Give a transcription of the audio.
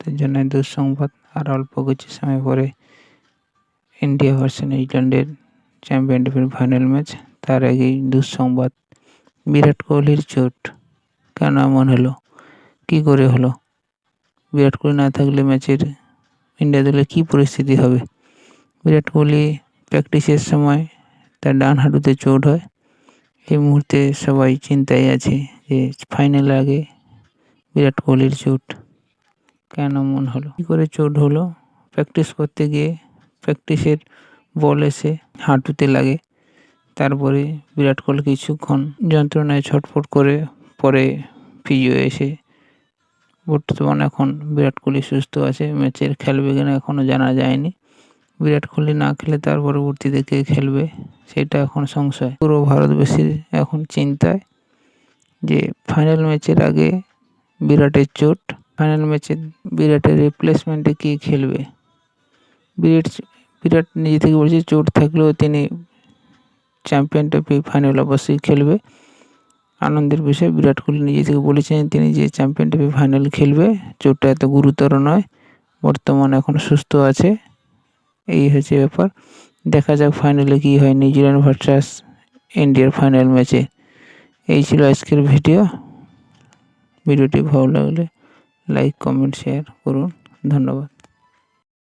ভারতের জন্য দুঃসংবাদ। আর অল্প কিছু সময় পরে ইন্ডিয়া ভার্সেস নিউজিল্যান্ডের চ্যাম্পিয়ন ট্রফির ফাইনাল ম্যাচ। তার আগেই দুঃসংবাদ, বিরাট কোহলির চোট। কেন এমন হলো? কী করে হলো? বিরাট কোহলি না থাকলে ম্যাচের ইন্ডিয়া দলের কী পরিস্থিতি হবে? বিরাট কোহলি প্র্যাকটিসের সময় তার ডান হাঁটুতে চোট হয়। এই মুহূর্তে সবাই চিন্তায় আছে যে ফাইনাল আগে বিরাট কোহলির চোট কেন এমন হলো? কী করে চোট হলো? প্র্যাকটিস করতে গিয়ে প্র্যাকটিসের বল এসে হাঁটুতে লাগে। তারপরে বিরাট কোহলি কিছুক্ষণ যন্ত্রণায় ছটফট করে পরে ফিজিও এসে বর্তমানে এখন বিরাট কোহলি সুস্থ আছে। ম্যাচের খেলবে কিনা এখনও জানা যায়নি। বিরাট কোহলি না খেলে তার পরবর্তীতে কে খেলবে সেটা এখন সংশয়। পুরো ভারতবাসীর এখন চিন্তায় যে ফাইনাল ম্যাচের আগে বিরাটের চোট। ফাইনাল ম্যাচে বিরাটের রিপ্লেসমেন্টে কে খেলবে? বিরাট নিজে থেকে বলছে চোট থাকলেও তিনি চ্যাম্পিয়ন ট্রফি ফাইনাল অবশ্যই খেলবে। আনন্দের বিষয়, বিরাট কোহলি নিজে থেকে বলেছেন তিনি যে চ্যাম্পিয়ন ট্রফি ফাইনাল খেলবে। চোটটা এত গুরুতর নয়, বর্তমানে এখন সুস্থ আছে। এই হচ্ছে ব্যাপার। দেখা যাক ফাইনালে কী হয় নিউজিল্যান্ড ভার্সাস ইন্ডিয়ার ফাইনাল ম্যাচে। এই ছিল আজকের ভিডিও। ভিডিওটি ভালো লাগলে লাইক, কমেন্ট, শেয়ার করুন। ধন্যবাদ।